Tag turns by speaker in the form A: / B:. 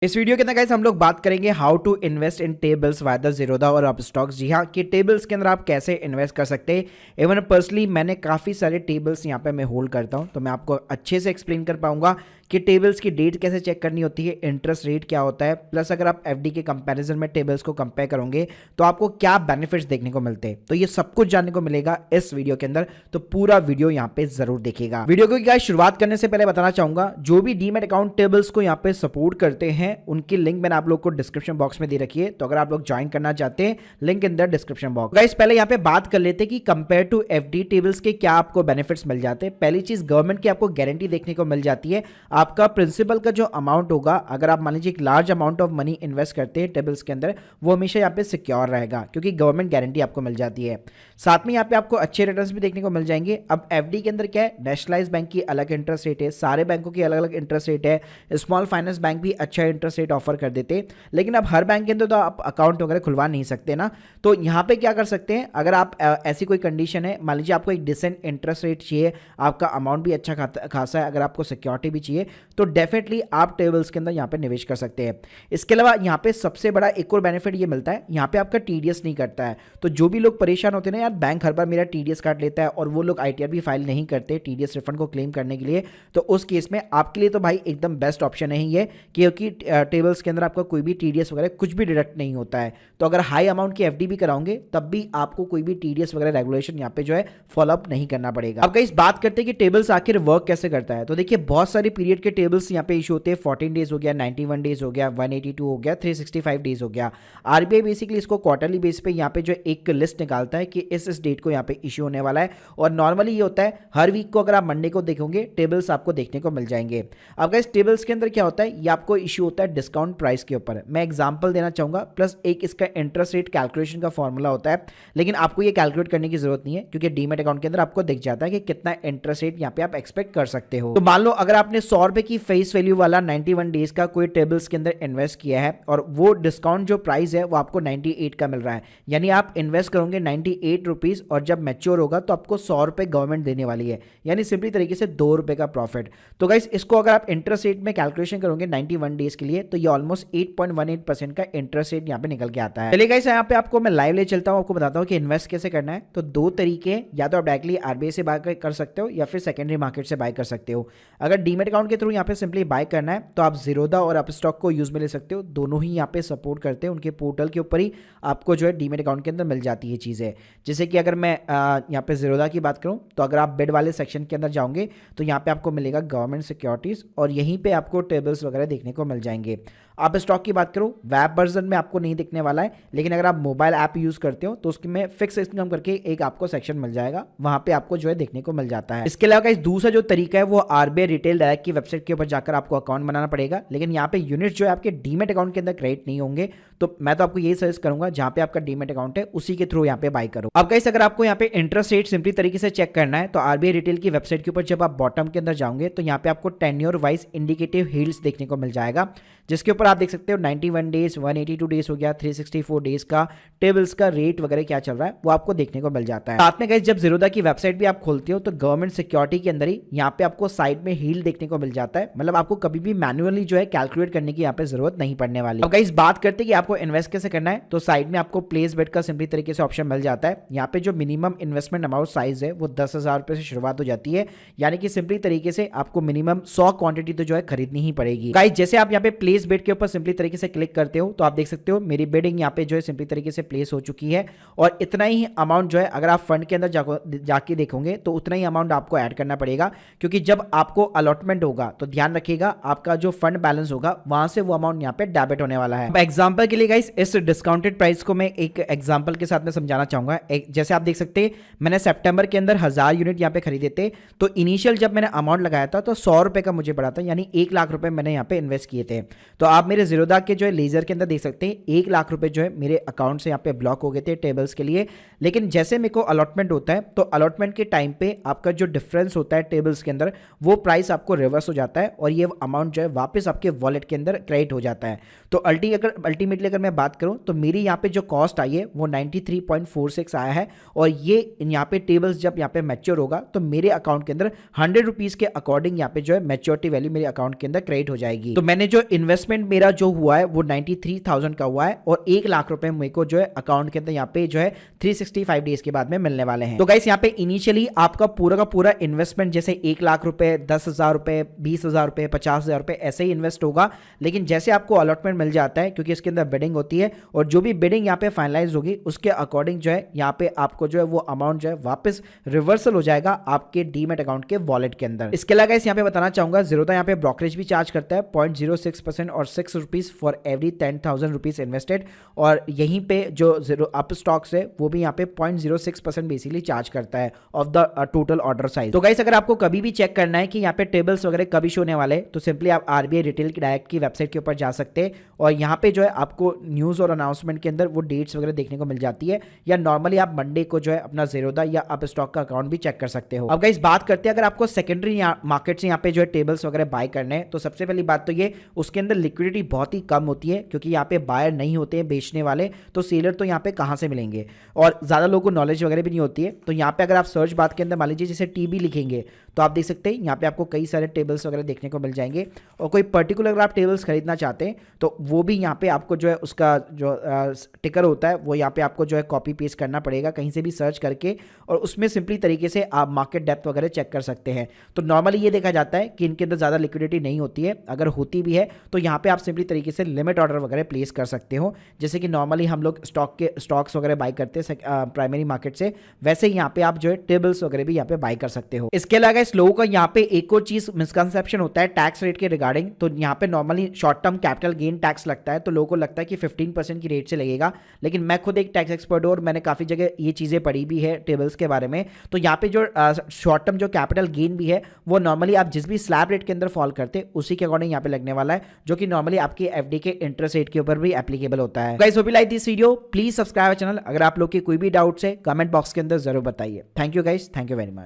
A: इस वीडियो के अंदर गाइस हम लोग बात करेंगे how to invest in tables via the Zerodha और अपस्टॉक्स। जी हाँ, कि टेबल्स के अंदर आप कैसे इन्वेस्ट कर सकते हैं। इवन पर्सनली मैंने काफ़ी सारे टेबल्स यहाँ पे मैं होल्ड करता हूँ, तो मैं आपको अच्छे से एक्सप्लेन कर पाऊंगा कि टेबल्स की डेट कैसे चेक करनी होती है, इंटरेस्ट रेट क्या होता है, प्लस अगर आप एफडी के कंपैरिजन में टेबल्स को कंपेयर करोगे तो आपको क्या बेनिफिट्स देखने को मिलते हैं। तो ये सब कुछ जानने को मिलेगा इस वीडियो के अंदर, तो पूरा वीडियो यहाँ पे जरूर देखिएगा। वीडियो को गाइस शुरुआत करने से पहले बताना चाहूंगा, जो भी डीमैट अकाउंट टेबल्स को यहाँ पे सपोर्ट करते हैं उनकी लिंक मैंने आप लोग को डिस्क्रिप्शन बॉक्स में दे रखी है, तो अगर आप लोग ज्वाइन करना चाहते हैं link in the description box. Guys पहले यहाँ पे बात कर लेते हैं कि कंपेयर टू एफडी टेबल्स के क्या आपको बेनिफिट्स मिल जाते हैं। पहली चीज, गवर्नमेंट की आपको गारंटी देखने को मिल जाती है। आपका प्रिंसिपल का जो अमाउंट होगा, अगर आप मान लीजिए एक large amount of money invest करते हैं टेबल्स के अंदर, वो हमेशा यहाँ पे सिक्योर रहेगा क्योंकि गवर्नमेंट गारंटी आपको मिल जाती है। साथ में यहाँ पे आपको अच्छे रिटर्न्स भी देखने को मिल जाएंगे। अब एफडी के अंदर क्या है, नेशनलाइज बैंक की अलग इंटरेस्ट रेट है, सारे बैंकों की अलग अलग इंटरेस्ट रेट है, स्मॉल फाइनेंस बैंक भी अच्छा इंटरेस्ट रेट ऑफर कर देते हैं। लेकिन अब हर बैंक के अंदर तो आप अकाउंट वगैरह खुलवा नहीं सकते ना, तो यहाँ पे क्या कर सकते हैं, अगर आप ऐसी कोई कंडीशन है, मान लीजिए आपको एक डिसेंट इंटरेस्ट रेट चाहिए, आपका अमाउंट भी अच्छा खासा है, अगर आपको सिक्योरिटी भी चाहिए, तो डेफिनेटली आप टेबल्स के अंदर यहाँ पे निवेश कर सकते हैं। इसके अलावा यहाँ पे सबसे बड़ा एक और बेनिफिट ये मिलता है, यहाँ पे आपका टीडीएस नहीं करता है। तो जो भी लोग परेशान होते हैं ना, यार बैंक हर बार मेरा टीडीएस काट लेता है, और वो लोग आईटीआर भी फाइल नहीं करते टीडीएस रिफंड को क्लेम करने के लिए, तो उस केस में आपके लिए तो भाई एकदम बेस्ट ऑप्शन है ये, क्योंकि टेबल्स के अंदर आपका कोई भी टीडीएस वगैरह कुछ भी डिडक्ट नहीं होता है। तो अगर हाई अमाउंट की एफडी भी कराओगे तब भी आपको कोई भी टीडीएस वगैरह रेगुलेशन यहाँ पे जो है फॉलोअप नहीं करना पड़ेगा। अब इस बात करते हैं कि टेबल्स आखिर वर्क कैसे करता है। तो देखिए, बहुत सारे पीरियड के टेबल्स यहाँ पे इशू होते हैं। 14 डेज हो गया, 91 डेज हो गया, 182 हो गया, 365 डेज हो गया। आरबीआई बेसिकली इसको क्वार्टरली बेस पे यहाँ पे जो एक लिस्ट निकालता है कि इस डेट को यहाँ पे इशू होने वाला है, और नॉर्मली ये होता है हर वीक को अगर आप मंडे को देखोगे टेबल्स आपको देखने को मिल जाएंगे। अब इस टेबल्स के अंदर क्या होता है, ये आपको इशू होता है डिस्काउंट प्राइस के ऊपर। मैं एग्जांपल देना चाहूंगा, प्लस एक इसका इंटरेस्ट रेट कैलकुलेशन का फॉर्मूला होता है, लेकिन आपको ये कैलकुलेट करने की जरूरत नहीं है क्योंकि डीमैट अकाउंट के अंदर आपको दिख जाता है कि कितना इंटरेस्ट रेट यहाँ पे आप एक्सपेक्ट कर सकते हो। तो मान लो अगर आपने 100 रुपए की फेस वैल्यू वाला 91 डेज का कोई टेबल्स के अंदर इन्वेस्ट किया है, और वो डिस्काउंट जो प्राइस है वो आपको 98 का मिल रहा है, यानी आप इन्वेस्ट करोगे 98 रुपीज, और जब मैच्योर होगा तो आपको 100 रुपए गवर्नमेंट देने वाली है, यानी सिंपली तरीके से 2 रुपए का प्रॉफिट। तो गाइस इसको अगर आप इंटरेस्ट रेट में कैलकुलेशन करोगे 91 डेज के लिए, तो ये ऑलमोस्ट 8.18% का इंटरेस्ट रेट यहाँ पे निकल के आता है। चलिए गाइस, यहाँ पे आपको मैं लाइव ले चलता हूँ, आपको बताता हूँ कि इन्वेस्ट कैसे करना है। तो दो तरीके, या तो आप डायरेक्टली आरबीआई से बाय कर सकते हो, या फिर सेकेंडरी मार्केट से बाय कर सकते हो। अगर डीमैट अकाउंट के थ्रू यहाँ पे सिंपली बाय करना है तो आप जीरोधा और अपस्टॉक को यूज में ले सकते हो, दोनों ही यहाँ पे सपोर्ट करते हैं। उनके पोर्टल के ऊपर ही आपको जो है डीमैट अकाउंट के अंदर मिल जाती है चीजें। जैसे कि अगर मैं यहाँ पे जीरोधा की बात करूँ, तो अगर आप बेड वाले सेक्शन के अंदर जाओगे तो यहाँ पे आपको मिलेगा गवर्नमेंट सिक्योरिटीज, और यहीं पे आपको टेबल्स वगैरह देखने को मिल जाएंगे। आप स्टॉक की बात करो, वेब वर्जन में आपको नहीं दिखने वाला है, लेकिन अगर आप मोबाइल ऐप यूज करते हो तो उसमें फिक्स इनकम करके एक आपको सेक्शन मिल जाएगा, वहां पे आपको जो है देखने को मिल जाता है। इसके अलावा दूसरा जो तरीका है वो आरबीआई रिटेल डायरेक्ट की वेबसाइट के ऊपर जाकर आपको अकाउंट बनाना पड़ेगा, लेकिन यहाँ पे यूनिट जो है आपके डीमैट अकाउंट के अंदर क्रेडिट नहीं होंगे। तो मैं तो आपको यही सजेस्ट करूंगा, जहां पे आपका डीमैट अकाउंट है उसी के थ्रू यहाँ पे बाय करो। अब गाइस, अगर आपको यहाँ पे इंटरेस्ट रेट सिंपली तरीके से चेक करना है, तो आरबीआई रिटेल की वेबसाइट के ऊपर जब आप बॉटम के अंदर जाओगे तो यहाँ पे आपको टेन्योर वाइज इंडिकेटिव यील्ड्स देखने को मिल जाएगा, जिसके ऊपर आप देख सकते हो 91 डेज, 182 डेज हो गया, 364 डेज का टेबल्स का रेट वगैरह क्या चल रहा है वो आपको देखने को मिल जाता है। साथ में गाइस, जब जीरोधा की वेबसाइट भी आप खोलते हो तो गवर्नमेंट सिक्योरिटी के अंदर ही यहाँ पे आपको साइड में यील्ड देखने को मिल जाता है, मतलब आपको कभी भी मैन्युअली जो है कैलकुलेट करने की यहाँ पे जरूरत नहीं पड़ने वाली। अब गाइस बात करते हैं कि आपको इन्वेस्ट कैसे करना है, तो साइड में आपको प्लेस बेट का सिंपली तरीके से ऑप्शन मिल जाता है। यहाँ पे जो मिनिमम इन्वेस्टमेंट अमाउंट साइज है वो 10,000 रुपए से शुरुआत हो जाती है, यानी कि सिंपली तरीके से आपको मिनिमम 100 क्वांटिटी तो जो है खरीदनी ही पड़ेगी। गाइस जैसे आप यहाँ पे प्लेस बेट के ऊपर सिंपली तरीके से क्लिक करते हो तो आप देख सकते हो मेरी बिडिंग यहाँ पे जो है सिंपली तरीके से प्लेस हो चुकी है, और इतना ही अमाउंट जो है अगर आप फंड के अंदर जाके देखोगे तो उतना ही अमाउंट आपको ऐड करना पड़ेगा, क्योंकि जब आपको अलॉटमेंट होगा तो ध्यान रखिएगा आपका जो फंड बैलेंस होगा वहां से वो अमाउंट यहाँ पे डेबिट होने वाला है। एग्जाम्पल के लिए गाइस, इस डिस्काउंटेड प्राइस को मैं एक एग्जाम्पल के साथ में समझाना चाहूंगा। जैसे आप देख सकते हैं मैंने सितंबर के अंदर 1000 यूनिट यहाँ पे खरीदे थे, तो इनिशियल जब मैंने अमाउंट लगाया था तो 100 रुपए का मुझे पड़ा था, यानी 1 लाख रुपए मैंने यहाँ पे इन्वेस्ट किए थे। तो आप मेरे जीरोधा के जो है लेजर के अंदर देख सकते हैं 1 लाख रुपए जो है मेरे अकाउंट से यहाँ पे ब्लॉक हो गए थे टेबल्स के लिए। लेकिन जैसे मेरे को अलॉटमेंट होता है तो अलॉटमेंट के टाइम पे आपका जो डिफरेंस होता है टेबल्स के अंदर वो प्राइस आपको रिवर्स हो जाता है, और ये अमाउंट जो है वापस आपके वॉलेट के अंदर क्रेडिट हो जाता है। तो अल्टीमेटली अगर मैं बात करूं तो मेरी यहाँ पे जो कॉस्ट आई है वो 93.46 आया है, और ये यहाँ पे टेबल्स जब यहाँ पे मैच्योर होगा तो मेरे अकाउंट के अंदर 100 रुपीज के अकॉर्डिंग यहाँ पे जो है मैच्योरिटी वैल्यू मेरे अकाउंट के अंदर क्रेडिट हो जाएगी। तो मैंने जो इन्वेस्टमेंट मेरा जो हुआ है वो 93,000 का हुआ है और 1 लाख रुपए मेरे को जो है अकाउंट के अंदर यहाँ पे जो है 365 डेज के बाद में मिलने वाले हैं। तो गाइस यहाँ पे इनिशियली आपका पूरा का पूरा इन्वेस्टमेंट जैसे 1 लाख रुपए, 10,000 रुपए, 20,000 रुपए, 50,000 रुपए ऐसे ही इन्वेस्ट होगा। लेकिन जैसे आपको अलॉटमेंट मिल जाता है, क्योंकि इसके अंदर बिडिंग होती है और जो भी बिडिंग यहाँ पे फाइनलाइज होगी उसके अकॉर्डिंग जो है यहाँ पे आपको जो है वो अमाउंट जो है वापस रिवर्सल हो जाएगा आपके डीमेट अकाउंट के वॉलेट के अंदर। इसके अलावा गाइस यहाँ पे बताना चाहूंगा ज़ीरोधा यहाँ पे ब्रोकरेज भी चार्ज करता है 0.06% और 6 rupees for every 10,000 rupees invested. और यहीं पे जो अप स्टॉक्स है वो भी यहाँ पे 0.06% बेसिकली चार्ज करता है of the total order size. तो गाइस अगर आपको कभी भी चेक करना है कि यहाँ पे टेबल्स वगैरह कभी शो होने वाले, तो सिंपली आप आरबीआई रिटेल डायरेक्ट की वेबसाइट के ऊपर जा सकते हैं और यहाँ पे जो है आपको न्यूज़ और अनाउंसमेंट के अंदर वो डेट्स वगैरह देखने को मिल जाती है, या नॉर्मली आप मंडे को जो है अपना ज़ीरोधा या अप स्टॉक का अकाउंट भी चेक कर सकते हो। अब गाइस बात करते हैं अगर आपको सेकेंडरी मार्केट से यहाँ पे जो है टेबल्स वगैरह बाय करने हैं, तो सबसे पहली बात तो ये उसके अंदर लिक्विडिटी बहुत ही कम होती है, क्योंकि यहाँ पे बायर नहीं होते हैं बेचने वाले, तो सेलर तो यहाँ पे कहाँ से मिलेंगे और ज़्यादा लोगों को नॉलेज वगैरह भी नहीं होती है। तो यहाँ पे अगर आप सर्च बात के अंदर मान लीजिए जैसे टीबी लिखेंगे तो आप देख सकते हैं यहाँ पे आपको कई सारे टेबल्स वगैरह देखने को मिल जाएंगे, और कोई पर्टिकुलर अगर आप टेबल्स खरीदना चाहते हैं तो वो भी यहाँ पे आपको जो है उसका जो टिकर होता है वो यहाँ पे आपको जो है कॉपी पेस्ट करना पड़ेगा कहीं से भी सर्च करके, और उसमें सिंपली तरीके से आप मार्केट डेप्थ वगैरह चेक कर सकते हैं। तो नॉर्मली ये देखा जाता है कि इनके अंदर ज़्यादा लिक्विडिटी नहीं होती है, अगर होती भी है तो यहाँ पे आप सिंपली तरीके से लिमिट ऑर्डर वगैरह प्लेस कर सकते हो, जैसे कि नॉर्मली हम लोग स्टॉक्स वगैरह बाई करते हैं प्राइमरी मार्केट से, वैसे ही यहाँ पे आप जो है टेबल्स वगैरह भी यहाँ पे बाई कर सकते हो। इसके अलावा इस लोगों का यहाँ पे एक और चीज मिसकंसेप्शन होता है टैक्स रेट के रिगार्डिंग। तो यहाँ पे normally short term capital gain tax लगता है, तो लोगों को लगता है कि 15% की रेट से लगेगा, लेकिन मैं खुद एक टैक्स एक्सपर्ट हूँ और मैंने काफी जगह ये चीजें पढ़ी भी है टेबल्स के बारे में। तो यहाँ पे जो शॉर्ट टर्म जो कैपिटल गेन भी है वो नॉर्मली आप जिस भी स्लैब रेट के अंदर फॉल करते उसी के अकॉर्डिंग यहाँ पे लगने वाला है, जो कि नॉर्मली आपकी एफडी के इंटरेस्ट रेट के ऊपर भी एप्लीकेबल होता है। Guys hope you like this video, please subscribe channel. अगर आप लोग के कोई भी डाउट्स है कमेंट बॉक्स के अंदर जरूर बताइए। Thank you guys, thank you very much.